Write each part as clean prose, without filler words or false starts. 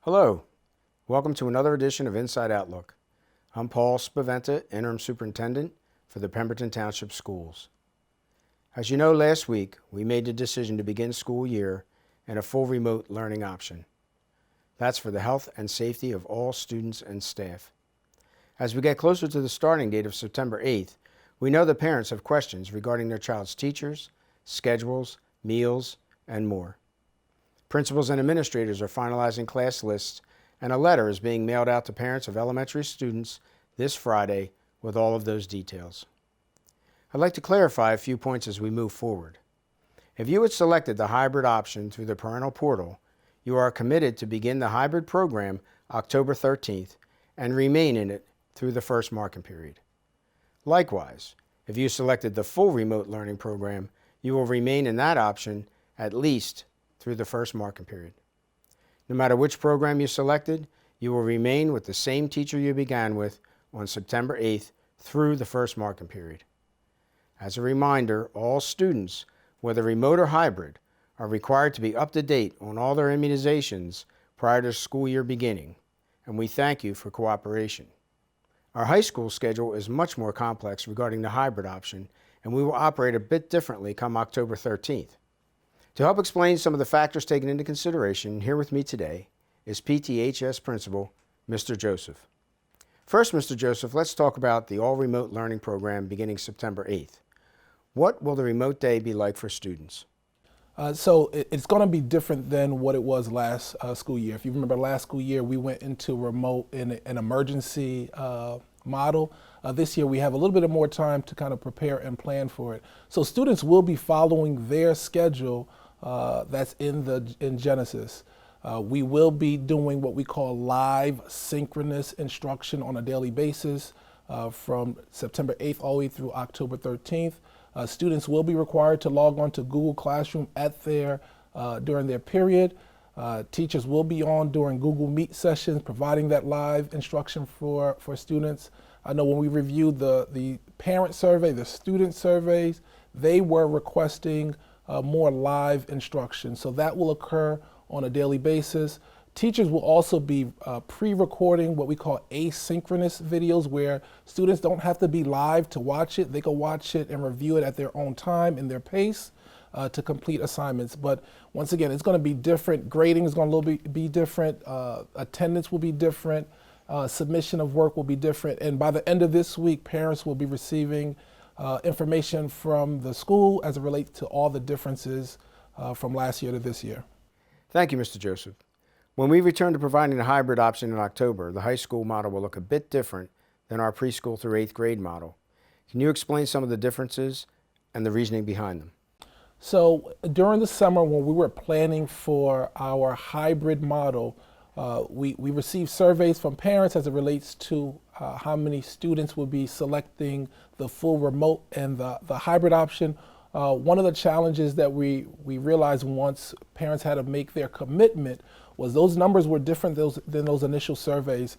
Hello, welcome to another edition of Inside Outlook. I'm Paul Spaventa, Interim Superintendent for the Pemberton Township Schools. As you know, last week we made the decision to begin school year in a full remote learning option. That's for the health and safety of all students and staff. As we get closer to the starting date of September 8th, we know that parents have questions regarding their child's teachers, schedules, meals, and more. Principals and administrators are finalizing class lists, and a letter is being mailed out to parents of elementary students this Friday with all of those details. I'd like to clarify a few points as we move forward. If you had selected the hybrid option through the parental portal, you are committed to begin the hybrid program October 13th and remain in it through the first marking period. Likewise, if you selected the full remote learning program, you will remain in that option at least through the first marking period. No matter which program you selected, you will remain with the same teacher you began with on September 8th through the first marking period. As a reminder, all students, whether remote or hybrid, are required to be up to date on all their immunizations prior to school year beginning, and we thank you for cooperation. Our high school schedule is much more complex regarding the hybrid option, and we will operate a bit differently come October 13th. To help explain some of the factors taken into consideration, here with me today is PTHS Principal, Mr. Joseph. First, Mr. Joseph, let's talk about the all-remote learning program beginning September 8th. What will the remote day be like for students? So it's going to be different than what it was last school year. If you remember last school year, we went into remote in an emergency model. This year we have a little bit more time to kind of prepare and plan for it. So students will be following their schedule that's in Census. We will be doing what we call live synchronous instruction on a daily basis from September 8th all the way through October 13th. Students will be required to log on to Google Classroom during their period. Teachers will be on during Google Meet sessions, providing that live instruction for students. I know when we reviewed the parent survey, the student surveys, they were requesting more live instruction. So that will occur on a daily basis. Teachers will also be pre-recording what we call asynchronous videos, where students don't have to be live to watch it. They can watch it and review it at their own time and their pace to complete assignments. But once again, it's going to be different. Grading is going to be different. Attendance will be different. Submission of work will be different. And by the end of this week, parents will be receiving information from the school as it relates to all the differences from last year to this year. Thank you, Mr. Joseph. When we return to providing the hybrid option in October, the high school model will look a bit different than our preschool through 8th grade model. Can you explain some of the differences and the reasoning behind them? So during the summer, when we were planning for our hybrid model, we received surveys from parents as it relates to how many students would be selecting the full remote and the hybrid option. One of the challenges that we realized once parents had to make their commitment was those numbers were different than those initial surveys.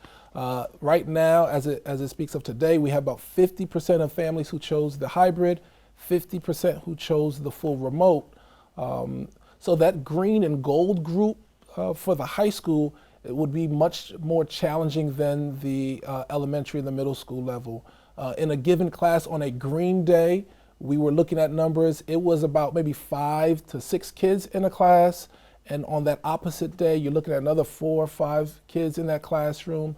Right now, as it speaks of today, we have about 50% of families who chose the hybrid, 50% who chose the full remote. So that green and gold group for the high school, it would be much more challenging than the elementary and the middle school level. In a given class on a green day, we were looking at numbers, it was about maybe 5 to 6 kids in a class. And on that opposite day, you're looking at another 4 or 5 kids in that classroom.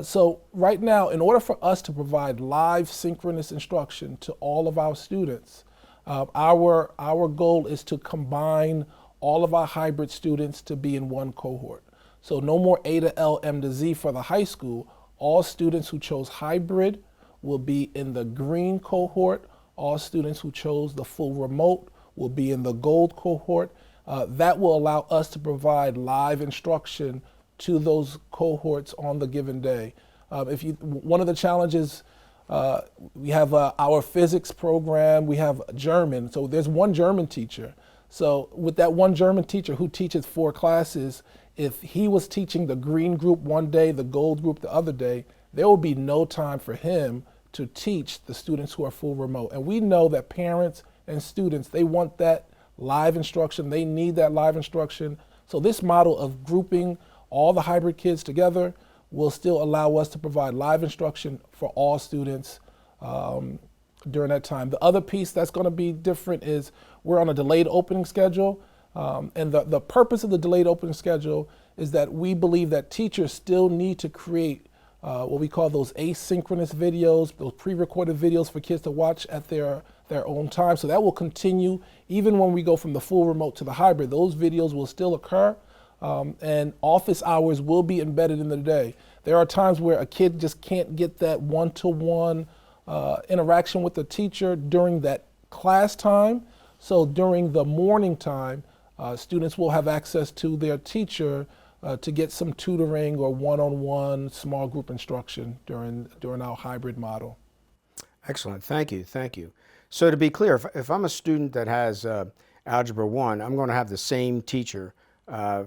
So right now, in order for us to provide live synchronous instruction to all of our students, our goal is to combine all of our hybrid students to be in one cohort. So no more A to L, M to Z for the high school. All students who chose hybrid will be in the green cohort. All students who chose the full remote will be in the gold cohort. That will allow us to provide live instruction to those cohorts on the given day. One of the challenges, we have our physics program, we have German, so there's one German teacher. So with that one German teacher who teaches 4 classes, if he was teaching the green group one day, the gold group the other day, there will be no time for him to teach the students who are full remote. And we know that parents and students, they want that live instruction. They need that live instruction. So this model of grouping all the hybrid kids together will still allow us to provide live instruction for all students during that time. The other piece that's going to be different is we're on a delayed opening schedule. And the purpose of the delayed opening schedule is that we believe that teachers still need to create what we call those asynchronous videos, those pre-recorded videos for kids to watch at their own time. So that will continue even when we go from the full remote to the hybrid. Those videos will still occur, and office hours will be embedded in the day. There are times where a kid just can't get that one-to-one interaction with the teacher during that class time. So during the morning time, students will have access to their teacher to get some tutoring or one-on-one small group instruction during our hybrid model. Excellent. Thank you. Thank you. So to be clear, if I'm a student that has Algebra 1, I'm going to have the same teacher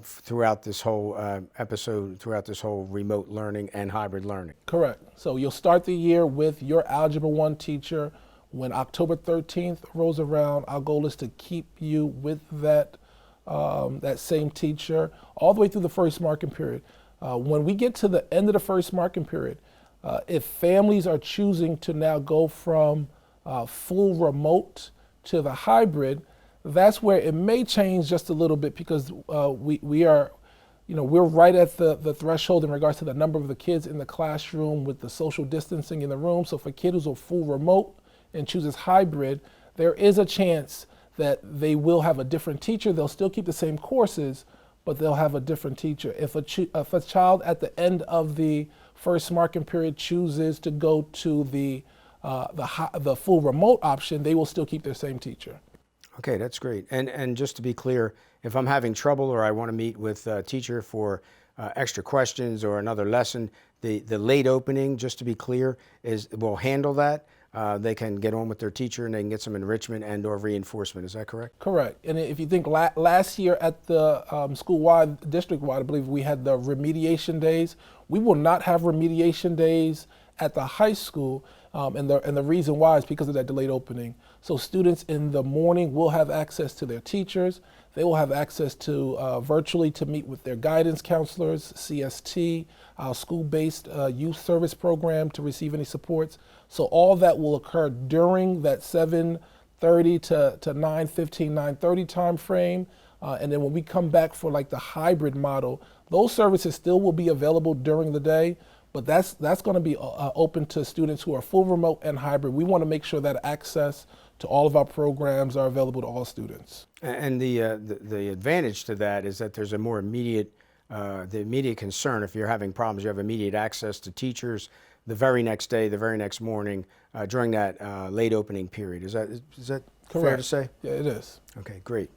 throughout this whole episode, throughout this whole remote learning and hybrid learning. Correct. So you'll start the year with your Algebra 1 teacher. When October 13th rolls around, our goal is to keep you with that same teacher all the way through the first marking period. When we get to the end of the first marking period, if families are choosing to now go from full remote to the hybrid, that's where it may change just a little bit, because we are, we're right at the threshold in regards to the number of the kids in the classroom with the social distancing in the room. So for kids who are full remote and chooses hybrid, there is a chance that they will have a different teacher. They'll still keep the same courses, but they'll have a different teacher. If a child at the end of the first marking period chooses to go to the full remote option, they will still keep their same teacher. Okay, that's great. And just to be clear, if I'm having trouble or I want to meet with a teacher for extra questions or another lesson, the late opening, just to be clear, will handle that. They can get on with their teacher and they can get some enrichment and or reinforcement. Is that correct? Correct. And if you think last year at the school-wide, district-wide, I believe we had the remediation days. We will not have remediation days at the high school, and the reason why is because of that delayed opening. So students in the morning will have access to their teachers. They will have access to virtually to meet with their guidance counselors, CST, our school-based youth service program to receive any supports. So all that will occur during that 7:30 to 9:15, 9:30 time frame. And then when we come back for like the hybrid model, those services still will be available during the day, but that's going to be open to students who are full remote and hybrid. We want to make sure that access to all of our programs are available to all students. And the advantage to that is that there's a more immediate, the immediate concern. If you're having problems, you have immediate access to teachers the very next day, the very next morning, during that late opening period. Is that Correct. Fair to say? Yeah, it is. Okay, great.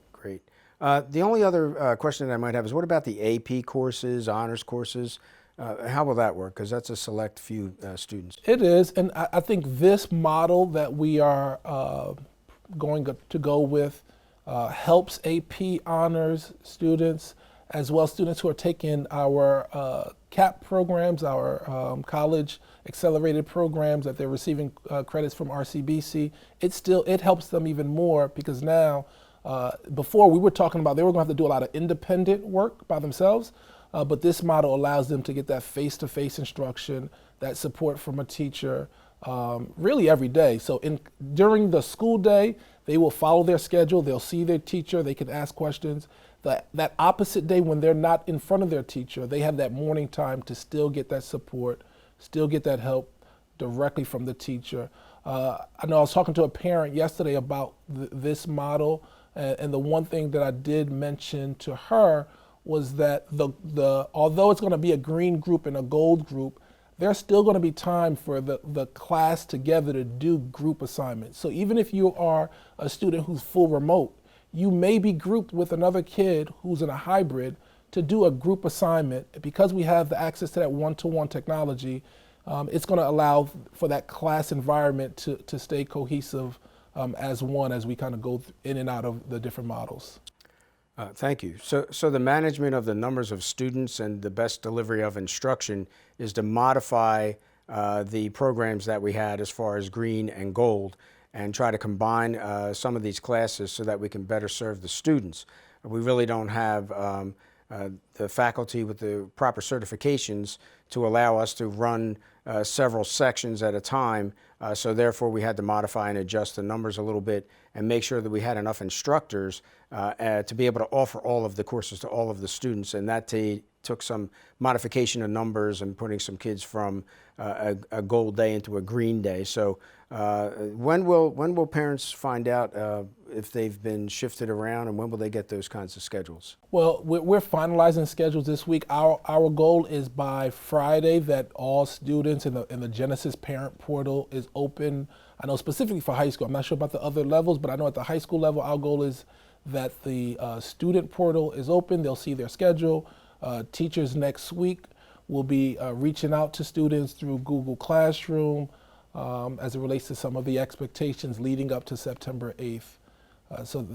The only other question that I might have is, what about the AP courses, honors courses? How will that work? Because that's a select few students. It is, and I think this model that we are going to go with helps AP honors students, as well as students who are taking our CAP programs, our college accelerated programs that they're receiving credits from RCBC. It helps them even more, because now, before we were talking about they were going to have to do a lot of independent work by themselves. But this model allows them to get that face-to-face instruction, that support from a teacher, really every day. So during the school day, they will follow their schedule. They'll see their teacher. They can ask questions. That opposite day, when they're not in front of their teacher, they have that morning time to still get that support, still get that help directly from the teacher. I know I was talking to a parent yesterday about this model, and the one thing that I did mention to her was that although it's going to be a green group and a gold group, there's still going to be time for the class together to do group assignments. So even if you are a student who's full remote, you may be grouped with another kid who's in a hybrid to do a group assignment. Because we have the access to that one-to-one technology, it's going to allow for that class environment to stay cohesive as one, as we kind of go in and out of the different models. Thank you. So the management of the numbers of students and the best delivery of instruction is to modify the programs that we had as far as green and gold, and try to combine some of these classes so that we can better serve the students. We really don't have the faculty with the proper certifications to allow us to run several sections at a time. So therefore, we had to modify and adjust the numbers a little bit and make sure that we had enough instructors to be able to offer all of the courses to all of the students. And that took some modification of numbers and putting some kids from a gold day into a green day. So when will parents find out if they've been shifted around, and when will they get those kinds of schedules? Well, we're finalizing schedules this week. Our goal is by Friday that all students in the Genesis parent portal is open. I know specifically for high school. I'm not sure about the other levels, but I know at the high school level, our goal is that the student portal is open. They'll see their schedule. Teachers next week will be reaching out to students through Google Classroom as it relates to some of the expectations leading up to September 8th. So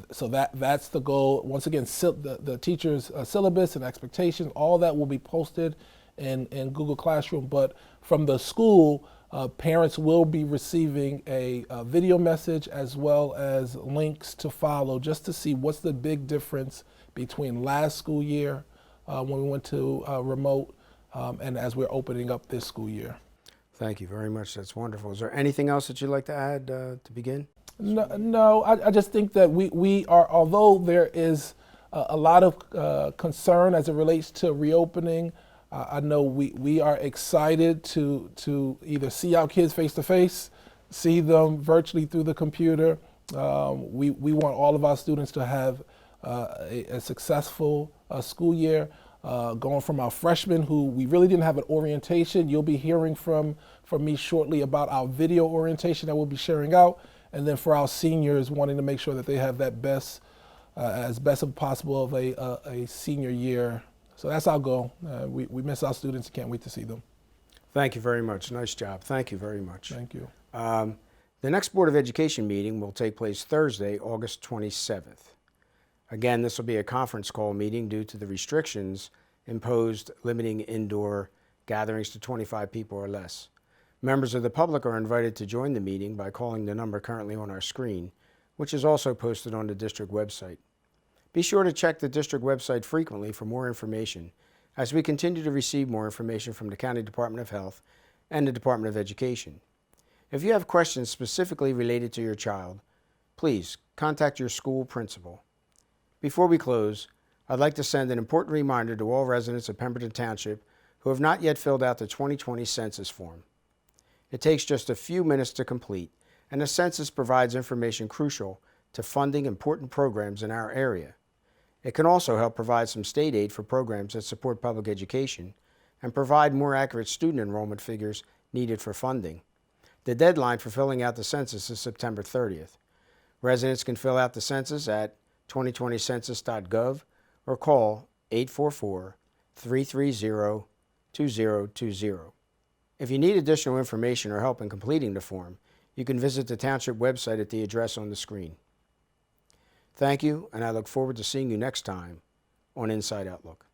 that's the goal. Once again, the teachers' syllabus and expectations, all that will be posted in Google Classroom. But from the school, parents will be receiving a video message as well as links to follow just to see what's the big difference between last school year when we went to remote and as we're opening up this school year. Thank you very much. That's wonderful. Is there anything else that you'd like to add to begin? No, I just think that we are, although there is a lot of concern as it relates to reopening, I know we are excited to either see our kids face to face, see them virtually through the computer. We want all of our students to have a successful school year. Going from our freshmen who we really didn't have an orientation. You'll be hearing from me shortly about our video orientation that we'll be sharing out. And then for our seniors, wanting to make sure that they have that as best as possible of a senior year. So that's our goal. We miss our students and can't wait to see them. Thank you very much. Nice job. Thank you very much. Thank you. The next Board of Education meeting will take place Thursday, August 27th. Again, this will be a conference call meeting due to the restrictions imposed limiting indoor gatherings to 25 people or less. Members of the public are invited to join the meeting by calling the number currently on our screen, which is also posted on the district website. Be sure to check the district website frequently for more information as we continue to receive more information from the County Department of Health and the Department of Education. If you have questions specifically related to your child, please contact your school principal. Before we close, I'd like to send an important reminder to all residents of Pemberton Township who have not yet filled out the 2020 census form. It takes just a few minutes to complete, and the census provides information crucial to funding important programs in our area. It can also help provide some state aid for programs that support public education and provide more accurate student enrollment figures needed for funding. The deadline for filling out the census is September 30th. Residents can fill out the census at 2020census.gov or call 844-330-2020. If you need additional information or help in completing the form, you can visit the Township website at the address on the screen. Thank you, and I look forward to seeing you next time on Inside Outlook.